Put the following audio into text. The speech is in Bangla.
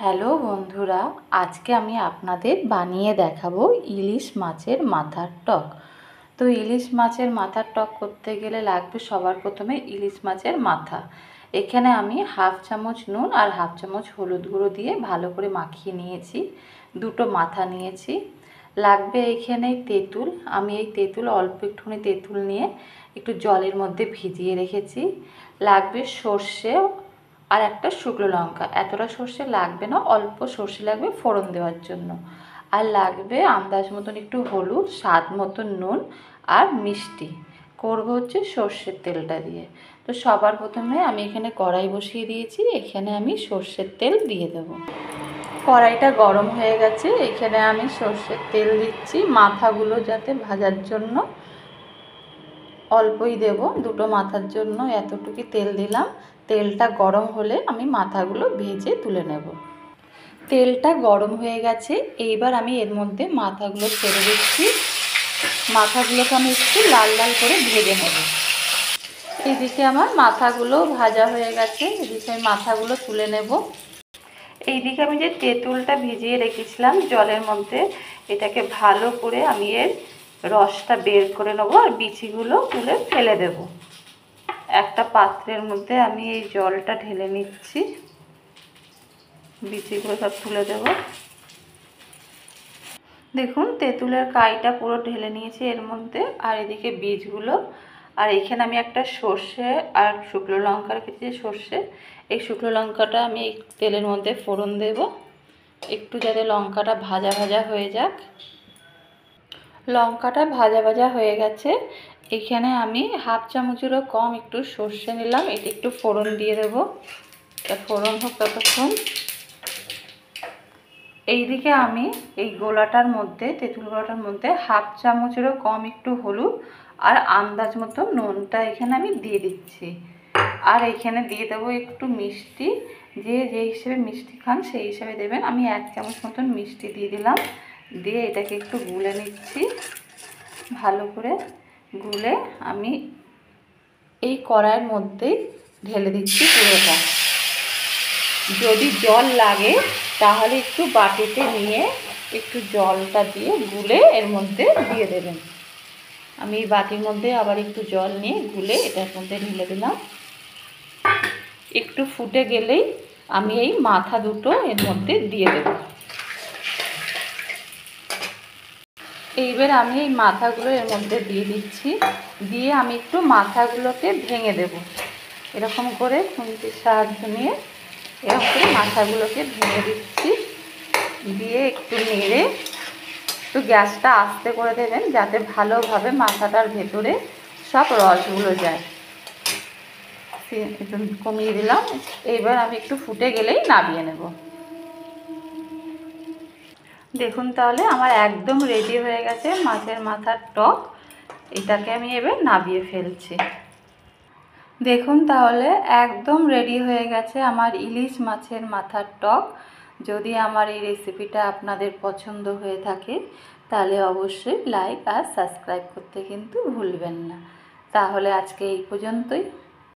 হ্যালো বন্ধুরা, আজকে আমি আপনাদের বানিয়ে দেখাবো ইলিশ মাছের মাথার টক। তো ইলিশ মাছের মাথার টক করতে গেলে লাগবে সবার প্রথমে ইলিশ মাছের মাথা। এখানে আমি হাফ চামচ নুন আর হাফ চামচ হলুদ গুঁড়ো দিয়ে ভালো করে মাখিয়ে নিয়েছি। দুটো মাথা নিয়েছি। লাগবে এখানে তেঁতুল। আমি এই তেঁতুল অল্প একটুখানি তেঁতুল নিয়ে একটু জলের মধ্যে ভিজিয়ে রেখেছি। লাগবে সর্ষে আর একটা শুকনো লঙ্কা। এতটা সর্ষে লাগবে না, অল্প সর্ষে লাগবে ফোড়ন দেওয়ার জন্য। আর লাগবে আন্দাজ মতন একটু হলুদ, স্বাদ মতন নুন আর মিষ্টি। করব হচ্ছে সর্ষের তেলটা দিয়ে। তো সবার প্রথমে আমি এখানে কড়াই বসিয়ে দিয়েছি। এখানে আমি সর্ষের তেল দিয়ে দেব। কড়াইটা গরম হয়ে গেছে। এখানে আমি সর্ষের তেল দিচ্ছি মাথাগুলো যাতে ভাজার জন্য। অল্পই দেব, দুটো মাথার জন্য এতটুকু তেল দিলাম। তেলটা গরম হলে আমি মাথাগুলো ভেজে তুলে নেব। তেলটা গরম হয়ে গেছে। এইবার আমি এর মধ্যে মাথাগুলো ছেড়ে দিচ্ছি। মাথাগুলোকে আমি একটু লাল লাল করে ভেজে নেব। এইদিকে আমার মাথাগুলো ভাজা হয়ে গেছে। এদিকে আমি মাথাগুলো তুলে নেব। এইদিকে আমি যে তেঁতুলটা ভিজিয়ে রেখেছিলাম জলের মধ্যে, এটাকে ভালো করে আমি এর রসটা বের করে নেবো আর বিচিগুলো তুলে ফেলে দেব। একটা পাত্রের মধ্যে আমি এই জলটা ঢেলে নিচ্ছি। বিচিগুলো সব তুলে দেব। দেখুন তেঁতুলের কাইটা পুরো ঢেলে নিয়েছি এর মধ্যে, আর এদিকে বীজগুলো। আর এখানে আমি একটা সর্ষে আর শুকনো লঙ্কা রেখেছি। সর্ষে, এই শুকনো লঙ্কাটা আমি এই তেলের মধ্যে ফোড়ন দেব একটু, যাতে লঙ্কাটা ভাজা ভাজা হয়ে যাক। লঙ্কাটা ভাজা ভাজা হয়ে গেছে। এখানে আমি হাফ চামচেরও কম একটু সর্ষে নিলাম, এটা একটু ফোড়ন দিয়ে দেব। ফোড়ন হোক ততক্ষণ। এইদিকে আমি এই গোলাটার মধ্যে, তেঁতুল গোলাটার মধ্যে হাফ চামচেরও কম একটু হলুদ আর আন্দাজ মতো নুনটা এখানে আমি দিয়ে দিচ্ছি। আর এখানে দিয়ে দেবো একটু মিষ্টি। যে হিসেবে মিষ্টি খান সেই হিসেবে দেবেন। আমি 1 চামচ মতন মিষ্টি দিয়ে দিলাম। দিয়ে এটাকে একটু গুলে নিচ্ছি। ভালো করে গুলে আমি এই কড়াইয়ের মধ্যেই ঢেলে দিচ্ছি পুরোটা। যদি জল লাগে তাহলে একটু বাটিতে নিয়ে একটু জলটা দিয়ে গুলে এর মধ্যে দিয়ে দেবেন। আমি এই বাটির মধ্যে আবার একটু জল নিয়ে গুলে এটার মধ্যে ঢেলে দিলাম। একটু ফুটে গেলেই আমি এই মাথা দুটো এর মধ্যে দিয়ে দেব। এইবার আমি এই মাথাগুলো এর মধ্যে দিয়ে দিচ্ছি। দিয়ে আমি একটু মাথাগুলোকে ভেঙে দেব। এরকম করে খুন্তির সাহায্য নিয়ে এরকম করে মাথাগুলোকে ভেঙে দিচ্ছি। দিয়ে একটু নেড়ে একটু গ্যাসটা আস্তে করে দেবেন, যাতে ভালোভাবে মাথাটার ভেতরে সব রসগুলো যায়। একটু কমিয়ে দিলাম। এইবার আমি একটু ফুটে গেলেই নামিয়ে নেব। দেখুন তাহলে আমার একদম রেডি হয়ে গেছে মাছের মাথার টক। এটাকে আমি এবার নামিয়ে ফেলছি। দেখুন তাহলে একদম রেডি হয়ে গেছে আমার ইলিশ মাছের মাথার টক। যদি আমার এই রেসিপিটা আপনাদের পছন্দ হয়ে থাকে তাহলে অবশ্যই লাইক আর সাবস্ক্রাইব করতে কিন্তু ভুলবেন না। তাহলে আজকে এই পর্যন্তই।